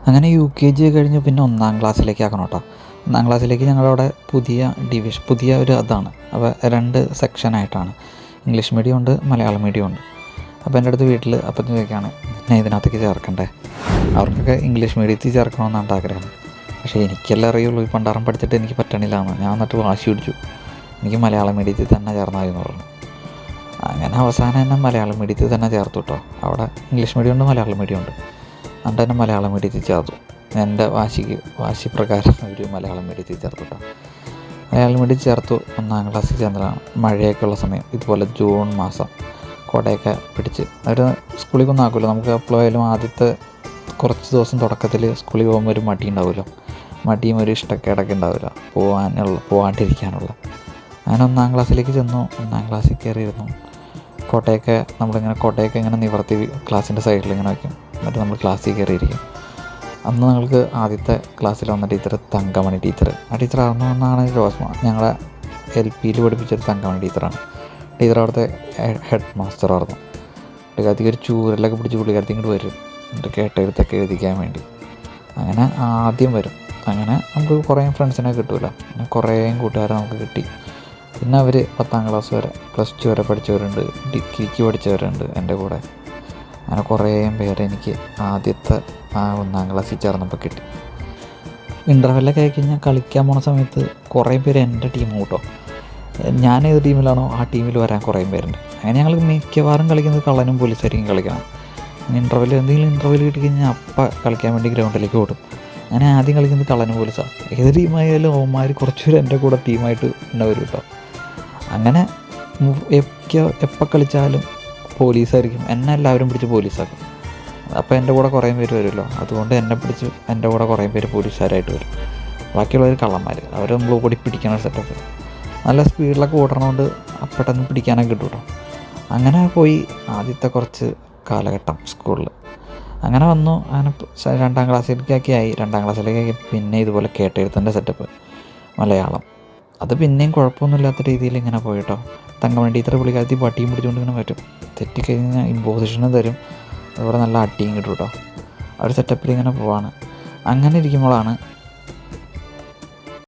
അങ്ങനെ UKG കഴിഞ്ഞ് പിന്നെ 1-ാം ക്ലാസ്സിലേക്ക് ആക്കണം കേട്ടോ. 1-ാം ക്ലാസ്സിലേക്ക് ഞങ്ങളവിടെ പുതിയ ഒരു അതാണ്. അപ്പോൾ 2 സെക്ഷനായിട്ടാണ്, ഇംഗ്ലീഷ് മീഡിയം ഉണ്ട്, മലയാളം മീഡിയം ഉണ്ട്. അപ്പോൾ എൻ്റെ അടുത്ത് വീട്ടിൽ അപ്പം ചോദിക്കുകയാണ് എന്നെ ഇതിനകത്തേക്ക് ചേർക്കണ്ടേ. അവർക്കൊക്കെ ഇംഗ്ലീഷ് മീഡിയത്തിൽ ചേർക്കണമെന്നാണ് ആഗ്രഹം. പക്ഷേ എനിക്കെല്ലാം അറിയുള്ളൂ, ഈ പണ്ടാറം പഠിച്ചിട്ട് എനിക്ക് പറ്റണില്ല എന്ന്. ഞാൻ എന്നിട്ട് വാശി പിടിച്ചു, എനിക്ക് മലയാളം മീഡിയത്തിൽ തന്നെ ചേർന്നാൽ എന്ന് പറഞ്ഞു. അങ്ങനെ അവസാനം എന്നെ മലയാളം മീഡിയത്തിൽ തന്നെ ചേർത്തു കേട്ടോ. അവിടെ ഇംഗ്ലീഷ് മീഡിയം ഉണ്ട്, മലയാളം മീഡിയം ഉണ്ട്. എന്നിട്ട് എന്നെ മലയാളം മീഡിയത്തിൽ ചേർത്തു. എൻ്റെ വാശി പ്രകാരം ഒരു മലയാളം മീഡിയത്തിൽ ചേർത്തു കേട്ടോ. മലയാളം മീഡിയത്തിൽ ചേർത്തു. 1-ാം ക്ലാസ്സിൽ ചേർന്നതാണ്. മഴയൊക്കെ ഉള്ള സമയം, ഇതുപോലെ ജൂൺ മാസം, കുടയൊക്കെ പിടിച്ച്. അവർ സ്കൂളിൽ ആക്കുമല്ലോ, നമുക്ക് എപ്പോഴായാലും ആദ്യത്തെ കുറച്ച് ദിവസം തുടക്കത്തിൽ സ്കൂളിൽ പോകുമ്പോൾ ഒരു മടി ഉണ്ടാവുമല്ലോ, മടിയും ഒരു ഇഷ്ടക്കേടൊക്കെ ഉണ്ടാവില്ല പോകാണ്ടിരിക്കാനുള്ള. അങ്ങനെ 1-ാം ക്ലാസ്സിലേക്ക് ചെന്നു. 1-ാം ക്ലാസ്സിൽ കയറിയിരുന്നു. കോട്ടയൊക്കെ ഇങ്ങനെ നിവർത്തി ക്ലാസ്സിൻ്റെ സൈഡിൽ ഇങ്ങനെ വയ്ക്കും. എന്നിട്ട് നമ്മൾ ക്ലാസ്സിൽ കയറിയിരിക്കും. അന്ന് ഞങ്ങൾക്ക് ആദ്യത്തെ ക്ലാസ്സിൽ വന്ന ടീച്ചർ തങ്കമണി ടീച്ചർ. ആ ടീച്ചർ ആണെന്നാണ് റോസ്മ, ഞങ്ങളെ LPയിൽ പഠിപ്പിച്ചൊരു തങ്കമണി ടീച്ചറാണ്. ടീച്ചർ അവിടുത്തെ ഹെഡ് മാസ്റ്ററായിരുന്നു. പുള്ളിക്കാരത്തേക്ക് ഒരു ചൂരലൊക്കെ പിടിച്ച് പുള്ളിക്കാരത്തി ഇങ്ങോട്ട് വരും, എന്നിട്ട് കേട്ടെഴുത്തൊക്കെ എഴുതിക്കാൻ വേണ്ടി. അങ്ങനെ ആദ്യം വരും. അങ്ങനെ നമുക്ക് കുറേ ഫ്രണ്ട്സിനെ കിട്ടുമല്ലോ. പിന്നെ കുറേ കൂട്ടുകാരെ നമുക്ക് കിട്ടി. പിന്നെ അവർ 10-ാം ക്ലാസ് വരെ, +2 വരെ പഠിച്ചവരുണ്ട്, ഡിഗ്രിക്ക് പഠിച്ചവരുണ്ട് എൻ്റെ കൂടെ. അങ്ങനെ കുറേ പേരെ എനിക്ക് ആദ്യത്തെ 1-ാം ക്ലാസ്സിൽ ചേർന്നപ്പോൾ കിട്ടി. ഇൻ്റർവെല്ലൊക്കെ ആയി കഴിഞ്ഞാൽ കളിക്കാൻ പോണ സമയത്ത് കുറേ പേര് എൻ്റെ ടീം കൂട്ടോ. ഞാൻ ഏത് ടീമിലാണോ ആ ടീമിൽ വരാൻ കുറേ പേരുണ്ട്. അങ്ങനെ ഞങ്ങൾ മിക്കവാറും കളിക്കുന്നത് കള്ളനും പോലീസായിരിക്കും കളിക്കണം. എന്തെങ്കിലും ഇൻ്റർവെൽ കിട്ടിക്കഴിഞ്ഞാൽ അപ്പം കളിക്കാൻ വേണ്ടി ഗ്രൗണ്ടിലേക്ക് ഓടും. അങ്ങനെ ആദ്യം കളിക്കുന്നത് കള്ളനും പോലീസാണ്. ഏത് ടീമായാലും അവന്മാർ കുറച്ചുപേർ എൻ്റെ കൂടെ ടീമായിട്ട് ഉണ്ടാവരും കേട്ടോ. അങ്ങനെ എപ്പോൾ കളിച്ചാലും പോലീസായിരിക്കും, എന്നെ എല്ലാവരും പിടിച്ച് പോലീസാക്കും. അപ്പോൾ എൻ്റെ കൂടെ കുറേ പേര് വരുമല്ലോ, അതുകൊണ്ട് എന്നെ പിടിച്ച് എൻ്റെ കൂടെ കുറേ പേര് പോലീസുകാരായിട്ട് വരും. ബാക്കിയുള്ളവർ കള്ളന്മാർ, അവർ നമ്മൾ ഓടി പിടിക്കണ ഒരു സെറ്റപ്പ്. നല്ല സ്പീഡിലൊക്കെ ഓടണോണ്ട് പെട്ടെന്ന് പിടിക്കാനൊക്കെ കിട്ടും കേട്ടോ. അങ്ങനെ പോയി ആദ്യത്തെ കുറച്ച് കാലഘട്ടം സ്കൂളിൽ. അങ്ങനെ വന്നു. അങ്ങനെ 2-ാം ക്ലാസ്സിലേക്കൊക്കെ ആയി. 2-ാം ക്ലാസ്സിലേക്കൊക്കെ പിന്നെ ഇതുപോലെ കേട്ടെഴുത്തിൻ്റെ സെറ്റപ്പ്, മലയാളം. അത് പിന്നെയും കുഴപ്പമൊന്നുമില്ലാത്ത രീതിയിൽ ഇങ്ങനെ പോയിട്ടോ. തങ്കമണി ടീച്ചർ പുള്ളിക്കാരത്തി പട്ടിയും പിടിച്ചുകൊണ്ട് ഇങ്ങനെ പറ്റും. തെറ്റിക്കഴിഞ്ഞാൽ ഇമ്പോസിഷനും തരും, അതുപോലെ നല്ല അടിയും കിട്ടും കേട്ടോ. ആ ഒരു സെറ്റപ്പിൽ ഇങ്ങനെ പോവാണ്. അങ്ങനെ ഇരിക്കുമ്പോഴാണ്